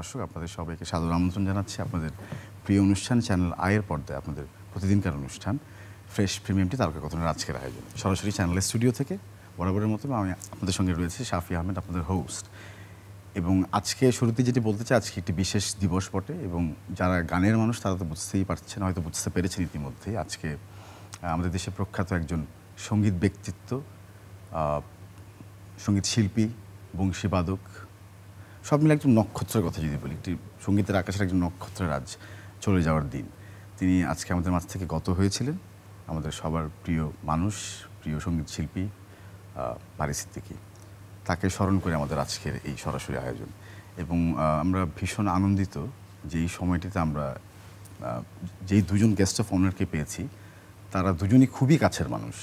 দর্শক, আপনাদের সবাইকে সাদর আমন্ত্রণ জানাচ্ছি আপনাদের প্রিয় অনুষ্ঠান চ্যানেল আয়ের পর্দায় আপনাদের প্রতিদিনকার অনুষ্ঠান ফ্রেশ প্রিমিয়ামটি তারকাকথনের আজকের আয়োজন সরাসরি চ্যানেলের স্টুডিও থেকে বরাবরের মতো আমি আপনাদের সঙ্গে রয়েছে শাফি আহমেদ, আপনাদের হোস্ট। এবং আজকে শুরুতে যেটি বলতে চাই, আজকে একটি বিশেষ দিবস বটে এবং যারা গানের মানুষ তারা তো বুঝতেই পারছেন, হয়তো বুঝতে পেরেছেন ইতিমধ্যে। আজকে আমাদের দেশে প্রখ্যাত একজন সঙ্গীত ব্যক্তিত্ব, সঙ্গীত শিল্পী, বংশীবাদক, সব মিলে একজন নক্ষত্রের কথা যদি বলি, একটি সঙ্গীতের আকাশের একজন নক্ষত্রের আজ চলে যাওয়ার দিন। তিনি আজকে আমাদের মাঝ থেকে গত হয়েছিলেন। আমাদের সবার প্রিয় মানুষ, প্রিয় সঙ্গীত শিল্পী বারী সিদ্দিকী। তাকে স্মরণ করে আমাদের আজকের এই সরাসরি আয়োজন। এবং আমরা ভীষণ আনন্দিত যে এই সময়টিতে আমরা যেই দুজন গেস্ট অফ অনারকে পেয়েছি, তারা দুজনই খুবই কাছের মানুষ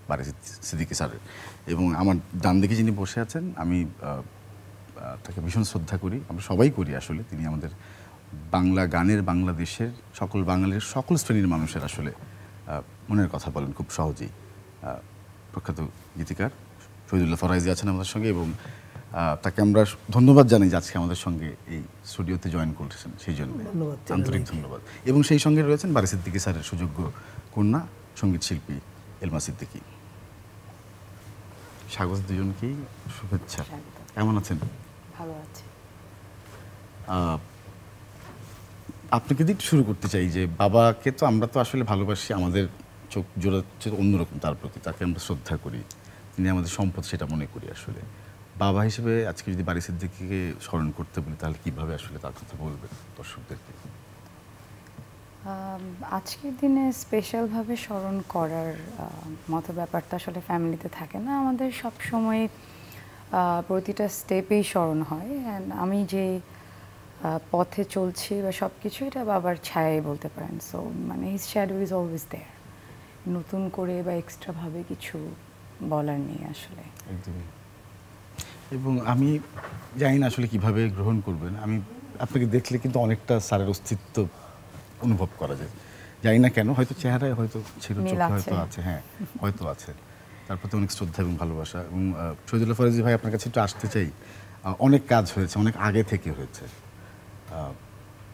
বারী সিদ্দিকী স্যারের। এবং আমার ডান দিকে যিনি বসে আছেন, আমি তাকে ভীষণ শ্রদ্ধা করি, আমরা সবাই করি আসলে। তিনি আমাদের বাংলা গানের, বাংলাদেশের সকল বাঙালির সকল শ্রেণীর মানুষের আসলে মনের কথা বলেন খুব সহজেই। প্রখ্যাত গীতিকার শহীদুল্লাহ ফরাইজি আছেন আমাদের সঙ্গে এবং তাকে আমরা ধন্যবাদ জানাই যে আজকে আমাদের সঙ্গে এই স্টুডিওতে জয়েন করছেন, সেই জন্য আন্তরিক ধন্যবাদ। এবং সেই সঙ্গে রয়েছেন বারী সিদ্দিকী স্যারের সুযোগ্য কন্যা সঙ্গীত শিল্পী এলমা সিদ্দিকী। স্বাগত দুজনকেই, শুভেচ্ছা। কেমন আছেন? ভালো আছি। আপনাকে দিয়ে শুরু করতে চাই যে বাবাকে তো আমরা তো আসলে ভালোবাসি, আমাদের চোখ জোড়াচ্ছে অন্যরকম তার প্রতি, তাকে আমরা শ্রদ্ধা করি, তিনি আমাদের সম্পদ সেটা মনে করি আসলে। বাবা হিসেবে আজকে যদি বারী সিদ্দিকীকে স্মরণ করতে বলি, তাহলে কীভাবে আসলে তার কথা বলবেন দর্শকদেরকে? আজকের দিনে স্পেশালভাবে স্মরণ করার মতো ব্যাপারটা আসলে ফ্যামিলিতে থাকে না। আমাদের সব সময় প্রতিটা স্টেপেই স্মরণ হয়। অ্যান্ড আমি যে পথে চলছি বা সব কিছু, এটা বাবার ছায়াই বলতে পারেন। সো মানে his shadow is always there. নতুন করে বা এক্সট্রাভাবে কিছু বলার নেই আসলে। একদমই। এবং আমি জানি না আসলে কীভাবে গ্রহণ করবেন, আমি আপনাকে দেখলে কিন্তু অনেকটা স্যারের অস্তিত্ব অনুভব করা যায়। জানি না কেন, হয়তো চেহারায় হয়তো ছিল, চোখে হয়তো আছে, হ্যাঁ হয়তো আছে। তার প্রতি অনেক শ্রদ্ধা এবং ভালোবাসা। এবং শহীদুল্লাহ ফরাইজি ভাই, আপনার কাছে একটু আসতে চাই। অনেক কাজ হয়েছে, অনেক আগে থেকে হয়েছে।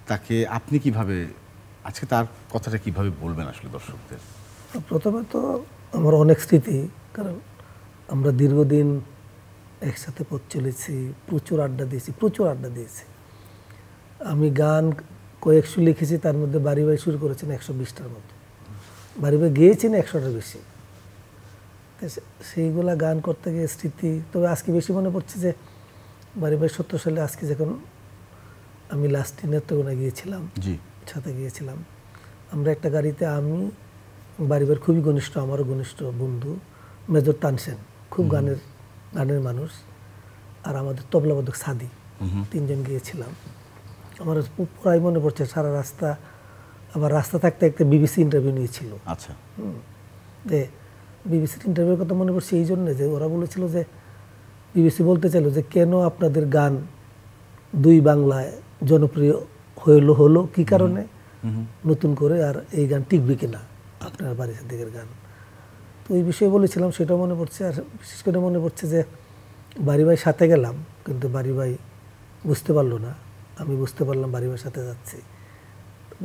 তাকে আপনি কিভাবে আজকে তার কথাটা কিভাবে বলবেন আসলে দর্শকদের? প্রথমে তো আমার অনেক স্মৃতি, কারণ আমরা দীর্ঘদিন একসাথে পথ চলেছি, প্রচুর আড্ডা দিয়েছি। আমি গান কয়েকশো লিখেছি, তার মধ্যে বারী ভাই শুরু করেছেন 120টার মতো। বারী ভাই গেয়েছেন 100টার বেশি। সেইগুলা গান করতে গিয়ে স্মৃতি। তবে আজকে বেশি মনে পড়ছে যে বারী ভাই 70 সালে আজকে যখন আমি লাস্ট নেত্রকোনা গিয়েছিলাম, সাথে গিয়েছিলাম, আমরা একটা গাড়িতে, আমি বারী ভাইয়ের খুবই ঘনিষ্ঠ, আমারও ঘনিষ্ঠ বন্ধু মেজর তানসেন, খুব গানের মানুষ, আর আমাদের তবলাবাদক সাদি, তিনজন গিয়েছিলাম। আমার প্রায় মনে পড়ছে সারা রাস্তা। আবার রাস্তা থাকতে একটা বিবিসি ইন্টারভিউ নিয়েছিল। আচ্ছা। যে বিবিসির ইন্টারভিউর কথা মনে পড়ছে এই জন্য যে ওরা বলেছিল যে বিবিসি বলতে চাইল যে কেন আপনাদের গান দুই বাংলায় জনপ্রিয় হলো কি কারণে, নতুন করে আর এই গান টিকবে কিনা আপনার বারী সিদ্দিকীর গান। তো এই বিষয়ে বলেছিলাম, সেটাও মনে পড়ছে। আর বিশেষ করে মনে পড়ছে যে বারী ভাই সাথে গেলাম, কিন্তু বারী ভাই বুঝতে পারলো না, আমি বুঝতে পারলাম বারী ভাইয়ের সাথে যাচ্ছি।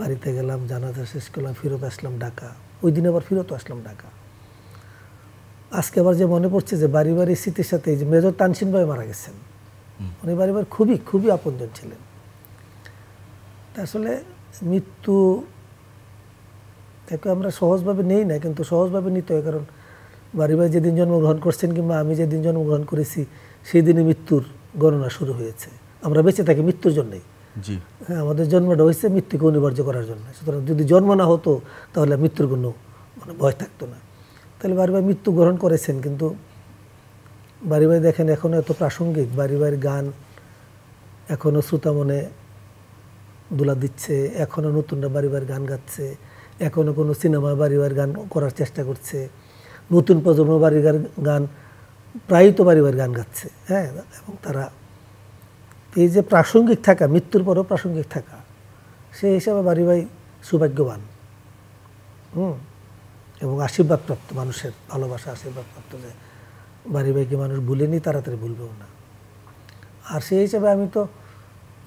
বাড়িতে গেলাম, জানাজা শেষ করলাম, ফেরত আসলাম ঢাকা। ওই দিন আবার ফেরত আসলাম ঢাকা। আজকে আবার যে মনে পড়ছে যে বারী ভাইয়ের স্মৃতির সাথে এই যে মেজর তানসিন ভাই মারা গেছেন, উনি বারী ভাইয়ের খুবই খুবই আপনজন ছিলেন। আসলে মৃত্যু তাকে আমরা সহজভাবে নেই না, কিন্তু সহজভাবে নিতে হয়। কারণ বারী ভাই যেদিন জন্মগ্রহণ করছেন কিংবা আমি যেদিন জন্মগ্রহণ করেছি, সেই দিনে মৃত্যুর গণনা শুরু হয়েছে। আমরা বেঁচে থাকি মৃত্যুর জন্যই। হ্যাঁ, আমাদের জন্মটা হয়েছে মৃত্যুকে অনিবার্য করার জন্য। সুতরাং যদি জন্ম না হতো তাহলে মৃত্যুর কোনো ভয় থাকতো না। তাহলে বারী ভাই মৃত্যু গ্রহণ করেছেন, কিন্তু বারী ভাই দেখেন এখনও এত প্রাসঙ্গিক। বারী ভাইয়ের গান এখনও শ্রোতা মনে দোলা দিচ্ছে, এখনও নতুনরা বারী ভাইয়ের গান গাচ্ছে, এখনও কোনো সিনেমা বারী ভাইয়ের গান করার চেষ্টা করছে, নতুন প্রজন্ম বারী ভাইয়ের গান প্রায়ই তো বারী ভাইয়ের গান গাচ্ছে। হ্যাঁ, এবং তারা এই যে প্রাসঙ্গিক থাকা, মৃত্যুর পরেও প্রাসঙ্গিক থাকা, সেই হিসাবে বারী ভাই সৌভাগ্যবান। এবং আশীর্বাদপ্রাপ্ত, মানুষের ভালোবাসা আশীর্বাদপ্রাপ্ত যে বারী ভাইকে মানুষ ভুলেনি, তাড়াতাড়ি ভুলবেও না। আর সেই হিসাবে আমি তো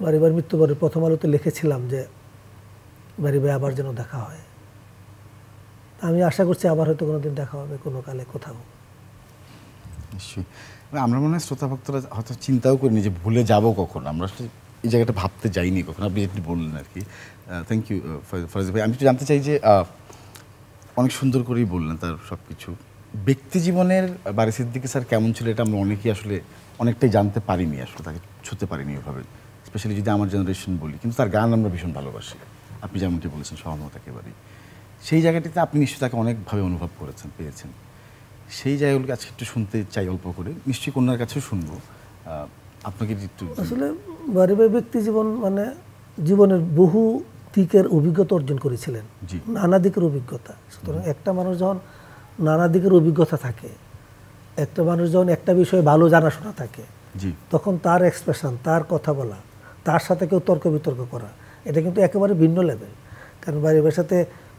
বাড়ি ভাইয়ের মৃত্যুবারের প্রথম আলোতে লিখেছিলাম যে বাড়ি ভাই আবার যেন দেখা হয়। আমি আশা করছি আবার হয়তো কোনোদিন দেখা হবে কোনো কালে কোথাও। নিশ্চয়ই আমরা মনে হয় শ্রোতা ভক্তরা হয়তো চিন্তাও করিনি যে ভুলে যাব কখন, আমরা আসলে এই জায়গাটা ভাবতে যাইনি কখন, আপনি যেটি বললেন আর কি। থ্যাংক ইউ ফরাজি ভাই। আমি একটু জানতে চাই যে অনেক সুন্দর করেই বললেন তার সব কিছু। ব্যক্তি জীবনের বারী সিদ্দিকী স্যার কেমন ছিল এটা আমরা অনেকেই আসলে অনেকটাই জানতে পারিনি, আসলে তাকে ছুঁতে পারিনি ওভাবে, স্পেশালি যদি আমার জেনারেশন বলি। কিন্তু তার গান আমরা ভীষণ ভালোবাসি, আপনি যেমনটি বলেছেন সহমত একেবারেই। সেই জায়গাটিতে আপনি নিশ্চয়ই তাকে অনেকভাবে অনুভব করেছেন, পেয়েছেন। সেই জায়গাগুলোকে আজকে একটু শুনতে চাই অল্প করে, নিশ্চয়ই কন্যার কাছেও শুনবো। আপনাকে একটু আসলে বারী ভাই ব্যক্তি জীবন মানে জীবনের বহু দিকের অভিজ্ঞতা অর্জন করেছিলেন, নানা দিকের অভিজ্ঞতা। সুতরাং একটা মানুষ যখন নানা দিকের অভিজ্ঞতা থাকে, একটা মানুষ যখন একটা বিষয়ে ভালো জানাশোনা থাকে, তখন তার এক্সপ্রেশন, তার কথা বলা, তার সাথে কেউ তর্ক বিতর্ক করা, এটা কিন্তু একেবারে ভিন্ন লেভেল। কারণ বারী ভাইয়ের সাথে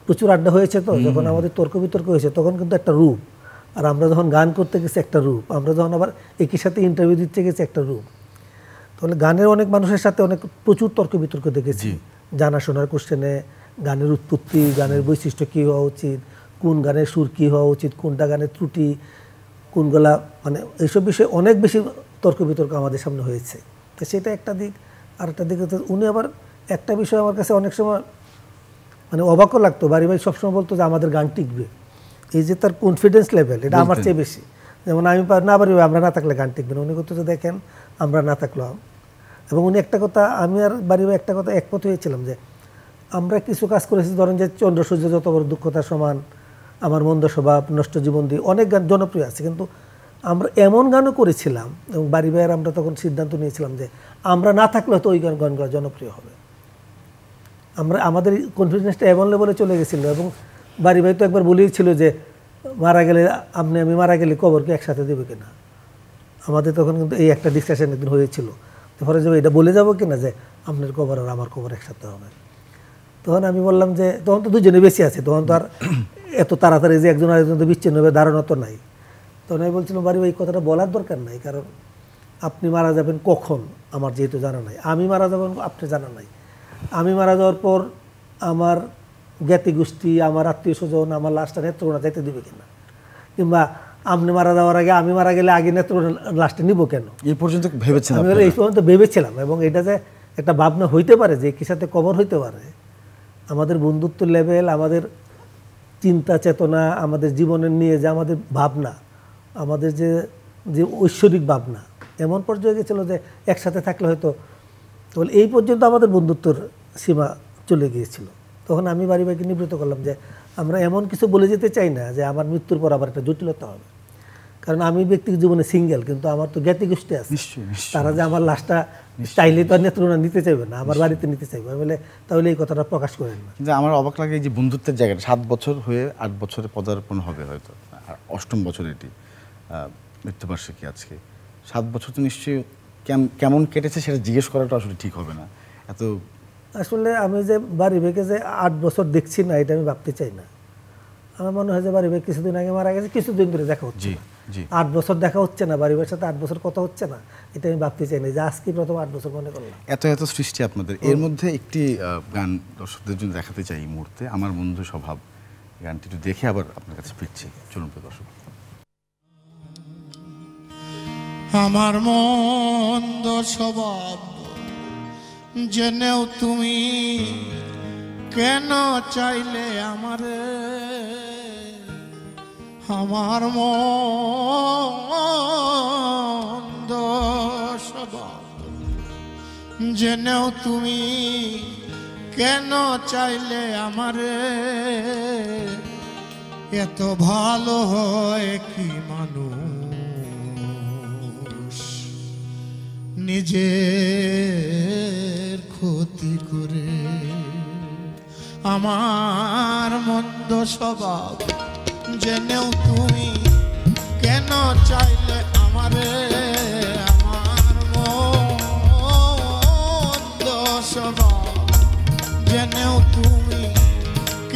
প্রচুর আড্ডা হয়েছে, তো যখন আমাদের তর্ক বিতর্ক হয়েছে তখন কিন্তু একটা রূপ, আর আমরা যখন গান করতে গেছি একটা রূপ, আমরা যখন আবার একই সাথে ইন্টারভিউ দিতে গেছি একটা রূপ। তাহলে গানের অনেক মানুষের সাথে অনেক প্রচুর তর্ক বিতর্ক দেখেছি, জানাশোনার কোশ্চেনে, গানের উৎপত্তি, গানের বৈশিষ্ট্য কী হওয়া উচিত, কোন গানের সুর কী হওয়া উচিত, কোনটা গানের ত্রুটি, কোনগুলা, মানে এইসব বিষয়ে অনেক বেশি তর্ক বিতর্ক আমাদের সামনে হয়েছে। তো সেটা একটা দিক। আর একটা দিকে উনি আবার একটা বিষয় আমার কাছে অনেক সময় মানে অবাকও লাগতো, বারী ভাই সবসময় বলতো যে আমাদের গান টিকবে। এই যে তার কনফিডেন্স লেভেল, এটা আমার চেয়ে বেশি। যেমন আমি না পারি আমরা না থাকলে গান টিকবে না, উনি করতো যে দেখেন আমরা না থাকলাম। এবং উনি একটা কথা, আমি আর বারী ভাই একটা কথা একমত হয়েছিলাম যে আমরা কিছু কাজ করেছি, ধরেন যে চন্দ্র সূর্য যত বড় দুঃখতার সমান, আমার মন্দ স্বভাব, নষ্ট জীবন দিয়ে, অনেক গান জনপ্রিয় আছে। কিন্তু আমরা এমন গানও করেছিলাম, এবং বারী ভাইয়ের আমরা তখন সিদ্ধান্ত নিয়েছিলাম যে আমরা না থাকলে হয়তো ওই গানগুলো জনপ্রিয় হবে। আমরা আমাদের কনফিডেন্সটা এমন লেভেলে চলে গেছিলো। এবং বারী ভাই তো একবার বলেইছিল যে মারা গেলে আমি মারা গেলে কবরকে একসাথে দেবে কিনা। আমাদের তখন কিন্তু এই একটা ডিসকাশন একদিন হয়েছিল, পরে যাবো এটা বলে যাবো কিনা যে আপনার কবর আর আমার কবর একসাথে হবে। তখন আমি বললাম যে তখন তো দুজনে বেশি আছে, তখন তো আর এত তাড়াতাড়ি যে একজন আরেকজন তো বিচ্ছিন্ন হবে ধারণা তো নাই। তখন আমি বলছিলাম বারী ভাই এই কথাটা বলার দরকার নাই, কারণ আপনি মারা যাবেন কখন আমার যেহেতু জানা নাই, আমি মারা যাবেন আপনি জানা নাই। আমি মারা যাওয়ার পর আমার জ্ঞাতি গোষ্ঠী, আমার আত্মীয় স্বজন আমার লাশটা নেত্রকোনা যাইতে দিবে কিনা, কিংবা আপনি মারা যাওয়ার আগে আমি মারা গেলে আগে নেত্রকোনা লাশটা নিব কেন, এই পর্যন্ত ভেবেছেন? আমি এই পর্যন্ত ভেবেছিলাম। এবং এটা যে একটা ভাবনা হইতে পারে যে কি সাথে কবর হইতে পারে, আমাদের বন্ধুত্ব লেভেল, আমাদের চিন্তা চেতনা, আমাদের জীবনের নিয়ে যে আমাদের ভাবনা, আমাদের যে যে ঐশ্বরিক ভাবনা এমন পর্যায়ে গেছিলো যে একসাথে থাকলে হয়তো, তাহলে এই পর্যন্ত আমাদের বন্ধুত্বর সীমা চলে গিয়েছিল। তখন আমি বারী ভাইকে নিবৃত্ত করলাম যে আমরা এমন কিছু বলে যেতে চাই না যে আমার মৃত্যুর পর আবার একটা জটিলতা হবে। কারণ আমি ব্যক্তিগত জীবনে সিঙ্গেল, কিন্তু আমার তো জ্ঞাতি গোষ্ঠী আছে, তারা যে আমার লাশটা চাইলে তো নেত্রকোনা নিতে চাইবে না, আমার বাড়িতে নিতে চাইবে, বলে তাহলে এই কথাটা প্রকাশ করেন না। কিন্তু আমার অবাক লাগে এই যে বন্ধুত্বের জায়গাটা 7 বছর হয়ে 8 বছরে পদার্পণ হবে হয়তো, 8ম বছর এটি মৃত্যুবার্ষিকী আজকে। 7 বছর তো নিশ্চয়ই কেমন কেটেছে সেটা জিজ্ঞেস করাটা আসলে ঠিক হবে না। এত আসলে আমি যে বারী ভাইকে যে 8 বছর দেখছি না, এটা আমি ভাবতে চাই না। আমার মনে হয় যে বারী ভাই কিছুদিন আগে মারা গেছে, কিছুদিন ধরে দেখা হচ্ছে, 8 বছর দেখা হচ্ছে না, বারী ভাইয়ের সাথে 8 বছর কথা হচ্ছে না, এটা আমি ভাবতে চাই না যে আজকে প্রথম 8 বছর মনে করলাম। এত এত সৃষ্টি আপনাদের। এর মধ্যে একটি গান দর্শকদের জন্য দেখাতে চাই এই মুহূর্তে, আমার বন্ধু স্বভাব। গানটি একটু দেখে আবার আপনার কাছে ফিরছি। চলুন প্রিয় দর্শক। আমার মন্দ স্বভাব জেনেও তুমি কেন চাইলে আমারে, আমার মন্দ স্বভাব জেনেও তুমি কেন চাইলে আমারে, এত ভালো হয় কি মানুষ নিজের ক্ষতি করে। আমার মন্দ স্বভাব জেনেও তুমি কেন চাইলে আমারে, আমার মন্দ স্বভাব জেনেও তুমি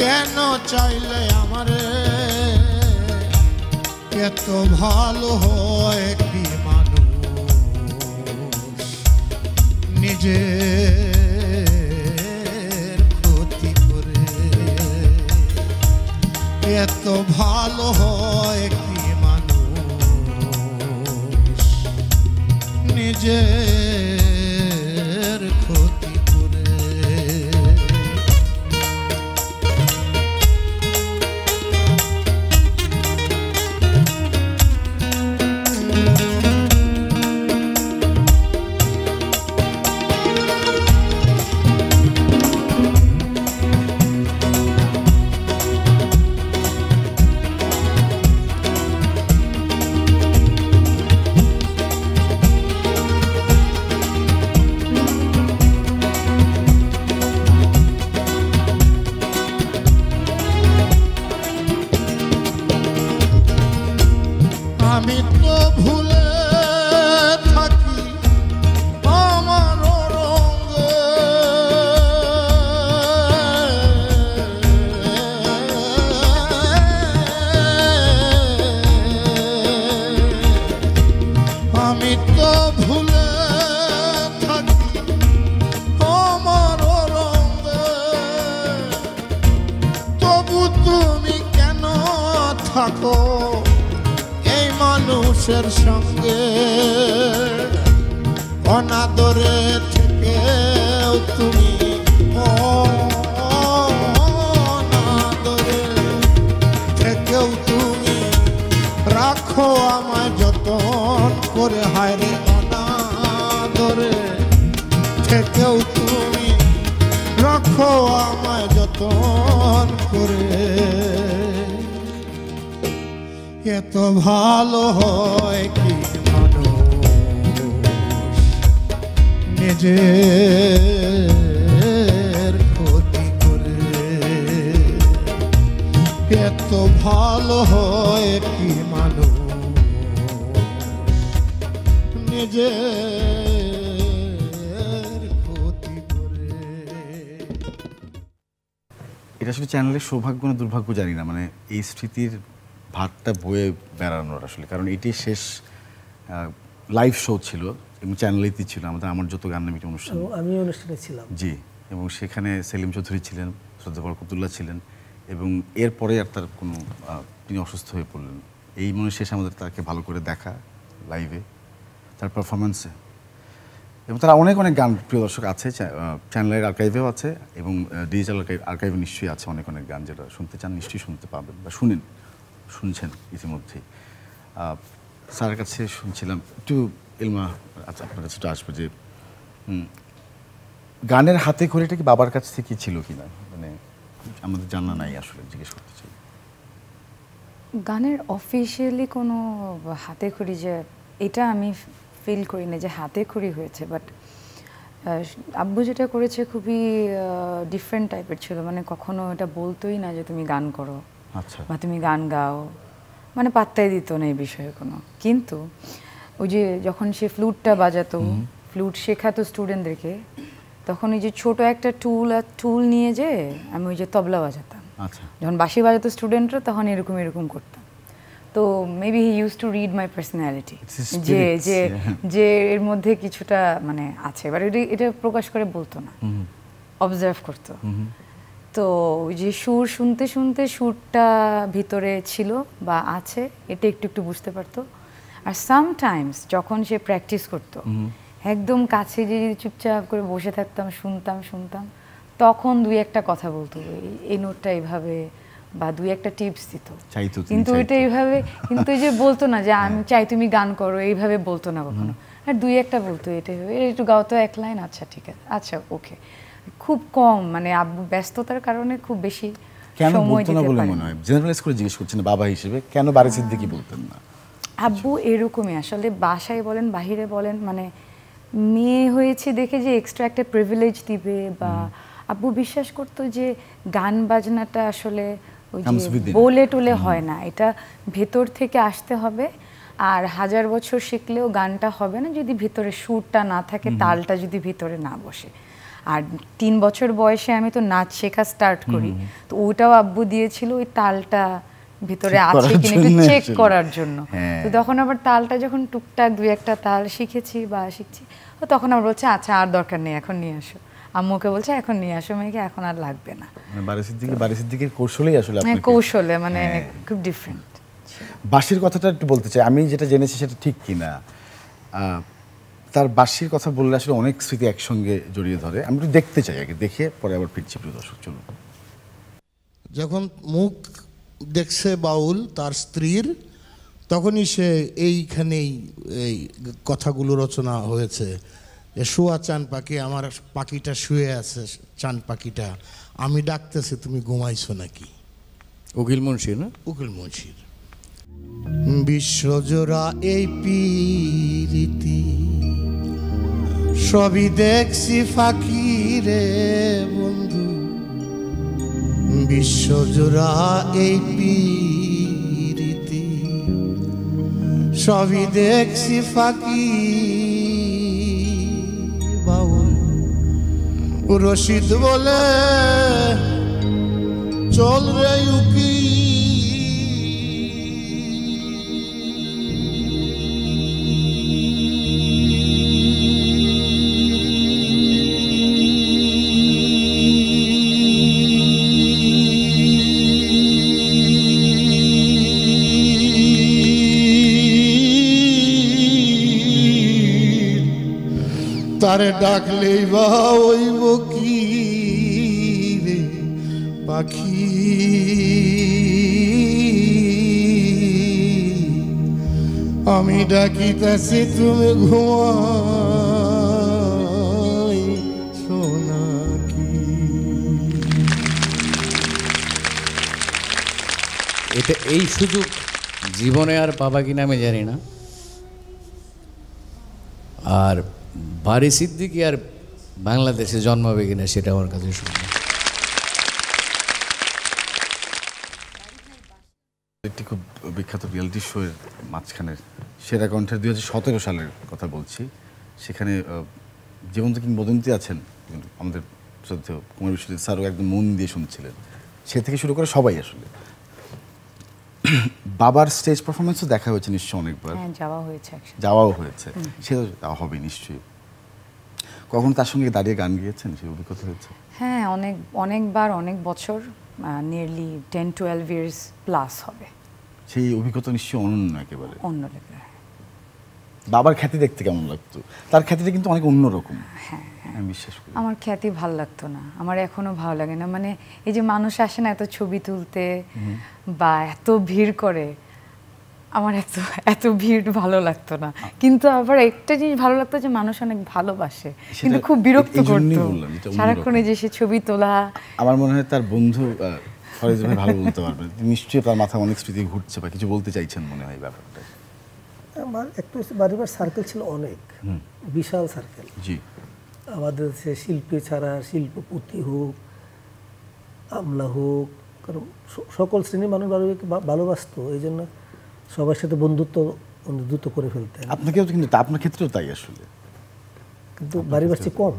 কেন চাইলে আমারে, এত ভালো হয় কি মানুষ নিজের ভালো হয় কি মানুষ নিজের ক্ষতি করে। আমি তো ভুলে থাকি আমার রঙে, আমি তো ভুলে থাকি আমার রঙে, তবু তুমি কেন থাকো মানুষের সঙ্গে অনাদরে থেকেও তুমি, অনাদরে থেকেও তুমি রাখো আমায় যতন করে। হায় রে অনাদরে থেকেও তুমি রাখো আমায় যতন করে। এত ভালো হয় কি মানুষ নিজের ক্ষতি করে। এত ভালো হয় কি মানুষ নিজের ক্ষতি করে। এটা আসলে চ্যানেলের সৌভাগ্য না দুর্ভাগ্য জানি না, মানে এই স্মৃতির ভাতটা বয়ে বেড়ানোর আসলে, কারণ এটি শেষ লাইভ শো ছিল এবং চ্যানেলেই ছিল আমাদের আমার যত গান নামিটি অনুষ্ঠান। আমি অনুষ্ঠানে ছিলাম, জি, এবং সেখানে সেলিম চৌধুরী ছিলেন, শ্রদ্ধা বরকতুল্লাহ ছিলেন, এবং এরপরে আর তার কোনো তিনি অসুস্থ হয়ে পড়লেন। এই মনে শেষ আমাদের তাকে ভালো করে দেখা লাইভে, তার পারফরমেন্সে। এবং তারা অনেক অনেক গান প্রিয় দর্শক আছে, চ্যানেলের আর্কাইভেও আছে এবং ডিজিটাল আর্কাইভে নিশ্চয়ই আছে অনেক অনেক গান, যেটা শুনতে চান নিশ্চয়ই শুনতে পাবেন বা শুনছেন ইতিমধ্যেই। স্যারের কাছে শুনছিলাম একটু ইলমা, আচ্ছা আপনার কাছে আসবো যে গানের হাতে খড়িটা কি বাবার কাছ থেকে ছিল কিনা, মানে আমাদের জানা নাই আসলে, জিজ্ঞেস করতে চাই। গানের অফিসিয়ালি কোনো হাতে খড়ি যে এটা আমি ফিল করি না যে হাতে খড়ি হয়েছে, বাট আব্বু যেটা করেছে খুবই ডিফারেন্ট টাইপের ছিল, মানে কখনো এটা বলতোই না যে তুমি গান করো আচ্ছা, বা তুমি গান গাও, মানে পাত্তাই দিত না এই বিষয়ে কোনো। কিন্তু ওই যে যখন সে ফ্লুটটা বাজাতো, ফ্লুট শেখাতো স্টুডেন্টদেরকে, তখন ওই যে ছোট একটা টুল নিয়ে যে আমি ওই যে তবলা বাজাতাম। আচ্ছা, যখন বাঁশি বাজাতো স্টুডেন্টরা তখন এরকম এরকম করতাম। তো maybe he use to read my personality, যে যে যে এর মধ্যে কিছুটা মানে আছে, এবার এটা প্রকাশ করে বলতো না, অবজার্ভ করতো। তো ওই যে সুর শুনতে শুনতে সুরটা ভিতরে ছিল বা আছে এটা একটু একটু বুঝতে পারতো। আর সামটাইমস যখন সে প্র্যাকটিস করতো, একদম কাছে যে চুপচাপ করে বসে থাকতাম, শুনতাম, তখন দুই একটা কথা বলতো, এই নোটটা এইভাবে, বা দুই একটা টিপস দিত, কিন্তু ওইটা এইভাবে, কিন্তু এই যে বলতো না যে আমি চাই তুমি গান করো, এইভাবে বলতো না কখনো। আর দুই একটা বলতো, এটা একটু গাও তো এক লাইন, আচ্ছা ঠিক আছে, আচ্ছা ওকে। খুব কম, মানে আব্বু ব্যস্ততার কারণে খুব বেশি সময় দিতে পারে না। জেনারেলাইজ করে জিজ্ঞেস করছেন বাবা হিসেবে, কেন বাড়ি সিদ্দিকী বলতেন না? আব্বু এরকমই আসলে, বাসায় বলেন বাহিরে বলেন, মানে মেয়ে হয়েছে দেখে যে এক্সট্রা একটা প্রিভিলেজ দিবে, বা আব্বু বিশ্বাস করতো যে গান বাজনাটা আসলে ওই যে বলে টলে হয় না, এটা ভেতর থেকে আসতে হবে। আর 1000 বছর শিখলেও গানটা হবে না যদি ভিতরে সুরটা না থাকে, তালটা যদি ভিতরে না বসে। আর 3 বছর বয়সে আমি তো নাচ শেখা স্টার্ট করি, তো ওটাও আব্বু দিয়েছিল ওই তালটা ভিতরে আছে কিনা একটু চেক করার জন্য। তো তখন আবার তালটা যখন টুকটাক দুই একটা তাল শিখেছি বা শিখছি, তখন আবার বলছে আচ্ছা আর দরকার নেই, এখন নিয়ে আসো। আম্মুকে বলছে এখন নিয়ে আসো মেয়েকে, এখন আর লাগবে না। মানে বাড়ি সিদ্দিকের কৌশলেই আসলে মানে আপনাকে কৌশলে মানে খুব ডিফারেন্ট। বাঁশির কথাটা একটু বলতে চাই, আমি যেটা জেনেছি সেটা ঠিক কিনা। তার বাঁশির কথা বললে আসলে অনেক স্মৃতি একসঙ্গে জড়িয়ে ধরে। আমি একটু দেখতে চাই, আগে দেখে পরে আবার ফিরছি। প্রিয় দর্শক চলুন। যখন মুখ দেখছে বাউল তার স্ত্রীর, তখনই সে এইখানেই এই কথাগুলো রচনা হয়েছে যে শুয়া চান পাখি, আমার পাখিটা শুয়ে আছে, চান পাখিটা আমি ডাকতেছি তুমি ঘুমাইছো নাকি। উকিল মুন্সি না? উকিল মুন্সির। বিশ্বজোড়া এই পীরিতি সবই দেখছি ফাঁকি রে বন্ধু, বিশ্বজোড়া এই পীরিতি সবই দেখছি ফাঁকি। বাউল রশিদ বলে চল রে উকি, তারে ডাকলেই বা ওইব কি রে পাখি, আমি ডাকিতেছি তুমি ঘুমাই সোনাকি। এটা এই সুযোগ জীবনে আর পাবা কিনা আমি জানি না। আর বারি সিদ্দিকী আর বাংলাদেশে জন্মাবে কিনা সেটা আমার কাছে শুনবে। একটি খুব বিখ্যাত রিয়েলিটি শো এর মাঝখানের সেরা কণ্ঠের 2017 সালের কথা বলছি। সেখানে জীবন্ত কিংবদন্তি আছেন আমাদের শ্রদ্ধেয় কুমার বিশ্বজিৎ স্যারও একদম মন দিয়ে শুনছিলেন, সে থেকে শুরু করে সবাই আসলে। বাবার স্টেজ পারফরমেন্সও দেখা হয়েছে নিশ্চয়ই অনেকবার। হ্যাঁ, যাওয়াও হয়েছে, সেটা যাওয়া হবে নিশ্চয়ই। কখনো তার সঙ্গে দাঁড়িয়ে গান গিয়েছেন, সেই অভিজ্ঞতা হয়েছে? হ্যাঁ, অনেকবার, অনেক বছর, নিয়ারলি 10-12 ইয়ার্স প্লাস হবে। সেই অভিজ্ঞতা নিশ্চয়ই অনন্য, একেবারে অন্য লেভেল। বাবার খ্যাতি দেখতে কেমন লাগতো? তার খ্যাতিটা কিন্তু অনেক অন্যরকম। হ্যাঁ, আমি বিশ্বাস করি। আমার খ্যাতি ভালো লাগতো না, আমার এখনো ভালো লাগে না। মানে এই যে মানুষ আসে না এত ছবি তুলতে বা এত ভিড় করে, আমার এত ভিড় ভালো লাগতো না। কিন্তু আবার একটা জিনিস ভালো লাগতো যে মানুষ অনেক ভালোবাসে, কিন্তু খুব বিরক্ত করতো সারাক্ষণ যে সে ছবি তোলা। আমার মনে হয় তার বন্ধু ফরিদ ভাই ভালো বলতে পারবেন, নিশ্চয়ই তার মাথায় অনেক স্মৃতি ঘুরছে বা কিছু বলতে চাইছেন মনে হয় ব্যাপারটা। আমার একটু বাড়িবার সার্কেল ছিল অনেক, বিশাল সার্কেল। জি, আমাদের সে শিল্পী ছাড়া শিল্পপতি হোক, আমলা হোক, কারণ সকল শ্রেণীর মানুষ বাড়িকে ভালোবাসতো, এই জন্য সবার সাথে বন্ধুত্ব দ্রুত করে ফেলতেন। আপনাকেও কিন্তু আপনার ক্ষেত্রেও তাই আসলে, কিন্তু বাড়িবাসী কম।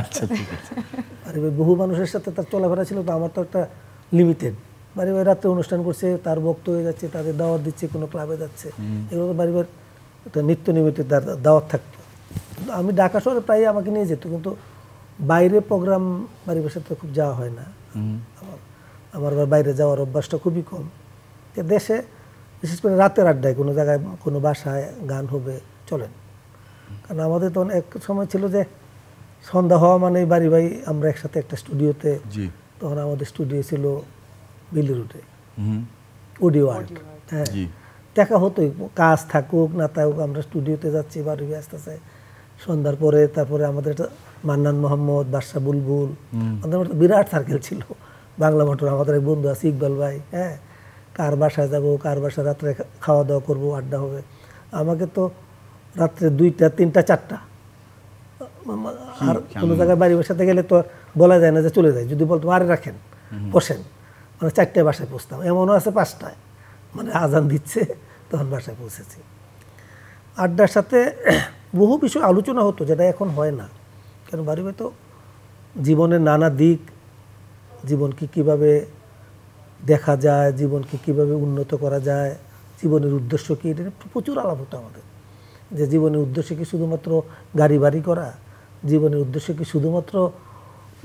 আচ্ছা, ঠিক আছে। বাড়িবার বহু মানুষের সাথে তার চলাফেরা ছিল, তো আমার তো একটা লিমিটেড। বাড়িবার রাত্রে অনুষ্ঠান করছে, তার বক্ত হয়ে যাচ্ছে, তাদের দাওয়াত দিচ্ছে, কোনো ক্লাবে যাচ্ছে, এগুলো তো বাড়িবার একটা নিত্য নিয়মিত দাওয়াত থাকতো। কিন্তু আমি ঢাকা শহরে প্রায় আমাকে নিয়ে যেত, কিন্তু বাইরে প্রোগ্রাম বাড়িবার সাথে খুব যাওয়া হয় না। আমার বাইরে যাওয়ার অভ্যাসটা খুবই কম। দেশে বিশেষ করে রাতের আড্ডায় কোনো জায়গায় কোনো বাসায় গান হবে, চলেন। কারণ আমাদের তখন এক সময় ছিল যে সন্ধ্যা হওয়া মানে বাড়ি ভাই আমরা একসাথে একটা স্টুডিওতে, তখন আমাদের স্টুডিও ছিল বিলি রুটে, অডিও আর্ট। হ্যাঁ, দেখা হতোই, কাজ থাকুক না থাকুক, আমরা স্টুডিওতে যাচ্ছি, বাড়ি আসতেছে সন্ধ্যার পরে। তারপরে আমাদের একটা মান্নান মোহাম্মদ, বাদশা বুলবুল, আমাদের বিরাট সার্কেল ছিল। বাংলা মোটর আমাদের এক বন্ধু আছে ইকবাল ভাই, হ্যাঁ, কার বাসায় যাবো, কার বাসায় রাত্রে খাওয়া দাওয়া করবো, আড্ডা হবে। আমাকে তো রাত্রে 2টা, 3টা, 4টা, আর কোনো জায়গায় বাড়ি বসাতে গেলে তো বলা যায় না যে চলে যায়। যদি বলতো আরে রাখেন, বসেন, মানে 4টায় বাসায় পৌঁছতাম। এমনও আছে 5টায়, মানে আজান দিচ্ছে তখন বাসায় পৌঁছেছি। আড্ডার সাথে বহু বিষয় আলোচনা হতো, যেটা এখন হয় না। কারণ বাড়ি তো জীবনের নানা দিক, জীবনকে কিভাবে দেখা যায়, জীবনকে কিভাবে উন্নত করা যায়, জীবনের উদ্দেশ্য কী, এটা প্রচুর আলাপ হতো আমাদের। যে জীবনের উদ্দেশ্য কি শুধুমাত্র গাড়ি বাড়ি করা, জীবনের উদ্দেশ্য কি শুধুমাত্র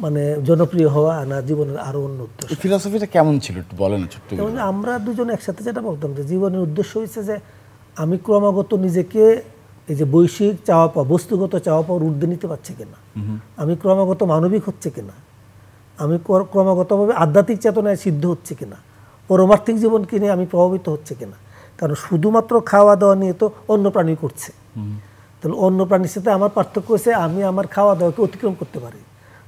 মানে জনপ্রিয় হওয়া, না জীবনের আরো অন্য উদ্দেশ্য? এই ফিলসফিটা কেমন ছিল একটু বলেন না ছোট্ট করে। যেমন আমরা দুজন একসাথে যেটা বলতাম যে জীবনের উদ্দেশ্য হচ্ছে যে আমি ক্রমাগত নিজেকে এই যে বৈশ্বিক চাওয়া পাওয়া, বস্তুগত চাওয়া পাওয়ার ঊর্ধ্বে নিতে পারছি কিনা, আমি ক্রমাগত মানবিক হচ্ছে কিনা, আমি ক্রমাগতভাবে আধ্যাত্মিক চেতনায় সিদ্ধ হচ্ছে কিনা, পরমার্থিক জীবনকে নিয়ে আমি প্রভাবিত হচ্ছে কিনা। কারণ শুধুমাত্র খাওয়া দাওয়া নিয়ে তো অন্য প্রাণী করছে, তাহলে অন্য প্রাণীর সাথে আমার পার্থক্য হচ্ছে আমি আমার খাওয়া দাওয়াকে অতিক্রম করতে পারি,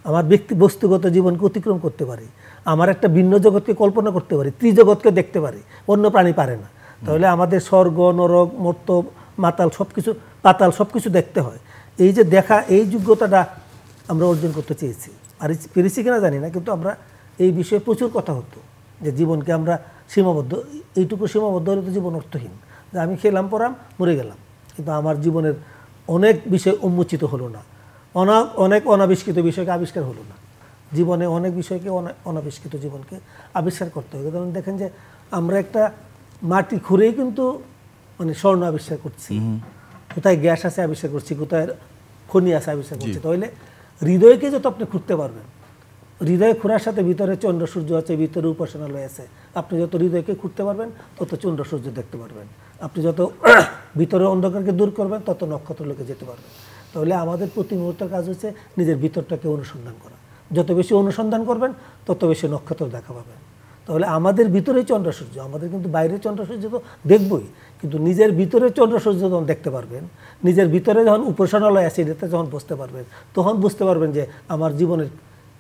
আমার বস্তুগত জীবনকে অতিক্রম করতে পারি, আমার একটা ভিন্ন জগৎকে কল্পনা করতে পারি, ত্রিজগৎকে দেখতে পারি, অন্য প্রাণী পারে না। তাহলে আমাদের স্বর্গ, নরক, মর্ত, মাতাল পাতাল সব কিছু দেখতে হয়। এই যে দেখা, এই যোগ্যতাটা আমরা অর্জন করতে চেয়েছি, আর পেরেছি কিনা জানি না, কিন্তু আমরা এই বিষয়ে প্রচুর কথা হতো যে জীবনকে আমরা সীমাবদ্ধ, এইটুকু সীমাবদ্ধ হলে তো জীবন অর্থহীন, যে আমি খেলাম পরাম মরে গেলাম, কিন্তু আমার জীবনের অনেক বিষয় উন্মোচিত হলো না, অনেক অনাবিষ্কৃত বিষয়কে আবিষ্কার হলো না। জীবনে অনেক বিষয়কে অনাবিষ্কৃত জীবনকে আবিষ্কার করতে হবে। কারণ দেখেন যে আমরা একটা মাটি খুঁড়েই কিন্তু মানে স্বর্ণ আবিষ্কার করছি, কোথায় গ্যাস আছে আবিষ্কার করছি, কোথায় খনি আছে আবিষ্কার করছি। তাহলে হৃদয়কে যত আপনি খুঁড়তে পারবেন, হৃদয় খোঁড়ার সাথে ভিতরে চন্দ্র সূর্য আছে, ভিতরে উপাসনালয় আছে, আপনি যত হৃদয়কে খুঁড়তে পারবেন তত চন্দ্র সূর্য দেখতে পারবেন, আপনি যত ভিতরে অন্ধকারকে দূর করবেন তত নক্ষত্রলোকে যেতে পারবেন। তাহলে আমাদের প্রতি মুহূর্তের কাজ হচ্ছে নিজের ভিতরটাকে অনুসন্ধান করা, যত বেশি অনুসন্ধান করবেন তত বেশি নক্ষত্র দেখা পাবেন। তাহলে আমাদের ভিতরে চন্দ্র সূর্য, আমাদের কিন্তু বাইরে চন্দ্র সূর্য তো দেখবই, কিন্তু নিজের ভিতরে চন্দ্র সূর্য যখন দেখতে পারবেন, নিজের ভিতরে যখন উপাসনালয় আছে এটাতে যখন বসতে পারবেন, তখন বুঝতে পারবেন যে আমার জীবনের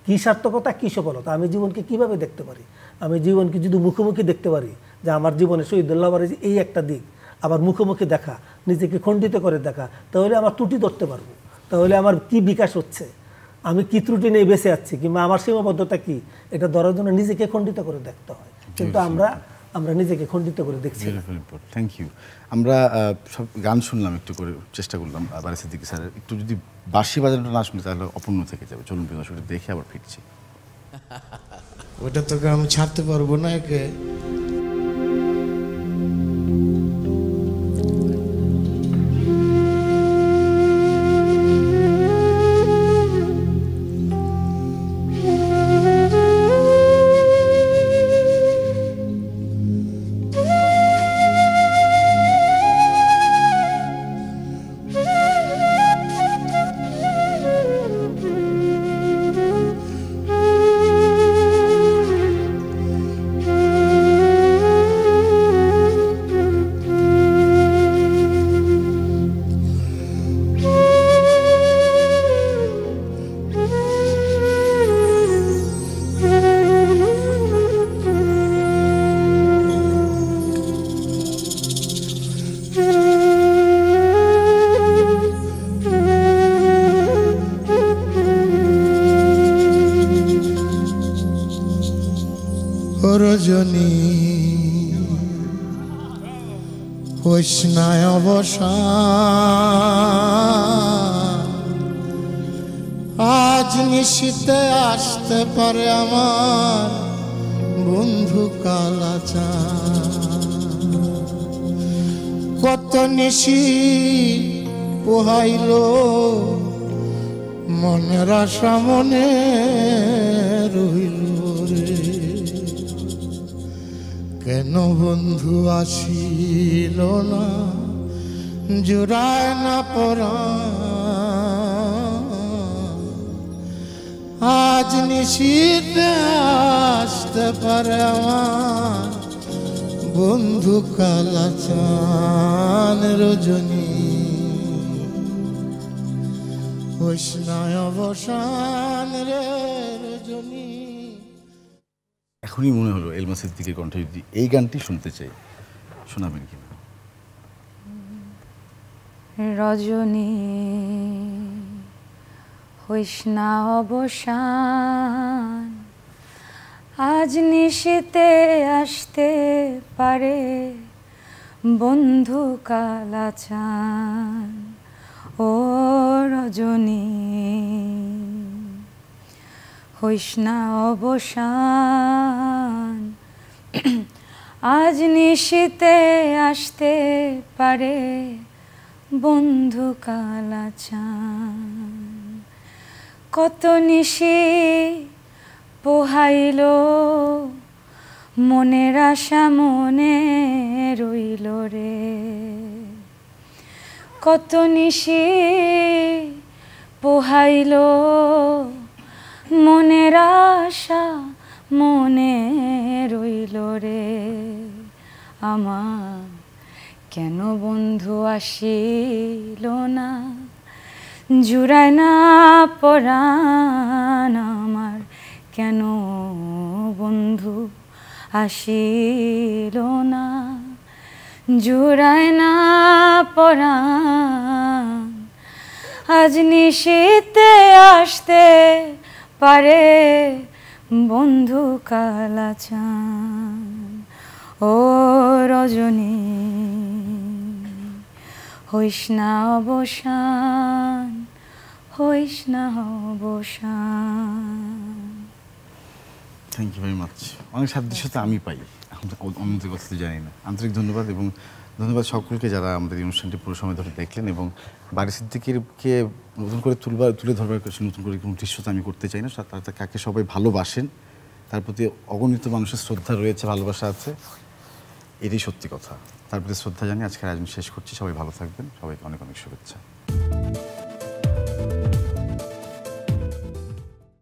কী সার্থকতা, কী সফলতা, আমি জীবনকে কিভাবে দেখতে পারি। আমি জীবনকে যদি মুখোমুখি দেখতে পারি যে আমার জীবনে শহীদুল্লাহ বাড়ি এই একটা দিক, আবার মুখোমুখি দেখা, নিজেকে খণ্ডিত করে দেখা, তাহলে আমার ত্রুটি ধরতে পারবো, তাহলে আমার কি বিকাশ হচ্ছে, আমি কি ত্রুটি নিয়ে বেঁচে আছি, কিংবা আমার সীমাবদ্ধতা কি, এটা ধরার জন্য নিজেকে খণ্ডিত করে দেখতে হয়। কিন্তু আমরা নিজেকে খণ্ডিত করে দেখছি। Thank you. আমরা সব গান শুনলাম, একটু করে চেষ্টা করলাম বারি সিদ্দিকী স্যারের, একটু যদি বাঁশি বাজানোটা না শুনি তাহলে অপূর্ণ থেকে যাবে। চলুন শুরু দেখে আবার ফিরছি। ওটা তো আমি ছাড়তে পারবো না একে। রজনী কৃষ্ণায় অবসান, আজ নিশীতে আসতে পারে আমার বন্ধু কালাচাঁদ। কত নিশি পোহাইল মনের আশা মনে রইল রে, কেন বন্ধু আসিল না, জুড়ায় না পরাণ। আজ নিশীতে আসতে পারে আমার বন্ধু কালাচাঁদ। রজনী কৃষ্ণায় অবসান রে রজনী। এখনই মনে হলো এলমা সিদ্দিকীর কণ্ঠে যদি এই গানটি শুনতে চাই, শোনাবেন কি? রজনী হইস না অবসান, আজ নিশীতে আসতে পারে বন্ধু কালাচাঁদ। ও রজনী হইস না অবসান, আজ নিশীতে আসতে পারে বন্ধু কালাচাঁদ। কত নিশি পোহাইল মনের আশা মনে রইল রে, কত নিশি পোহাইল মনের আশা মনে রইল রে, আমার কেন বন্ধু আসিল না, জুড়ায় না পরাণ আমার, কেন বন্ধু আসিল না, জুড়ায় না পরাণ, আজ নিশীতে আসতে পারে বন্ধু কালাচান, ও রজনী হইস না অবসান, হইস না অবসান। Thank you very much. অনেক সাদৃশ্যতা আমি পাই, আমরা অন্যদের কথা তো জানি না। আন্তরিক ধন্যবাদ, এবং ধন্যবাদ সকলকে যারা আমাদের এই অনুষ্ঠানটি পুরো সময় ধরে দেখলেন। এবং বারি সিদ্দিকীকে নতুন করে তুলে ধরবার কিছু নতুন করে কোনো দৃশ্যতা আমি করতে চাই না। কাকে সবাই ভালোবাসেন, তার প্রতি অগণিত মানুষের শ্রদ্ধা রয়েছে, ভালোবাসা আছে, এটাই সত্যি কথা। তার প্রতি শ্রদ্ধা জানিয়ে আজকের আয়োজন শেষ করছি। সবাই ভালো থাকবেন, সবাইকে অনেক অনেক শুভেচ্ছা।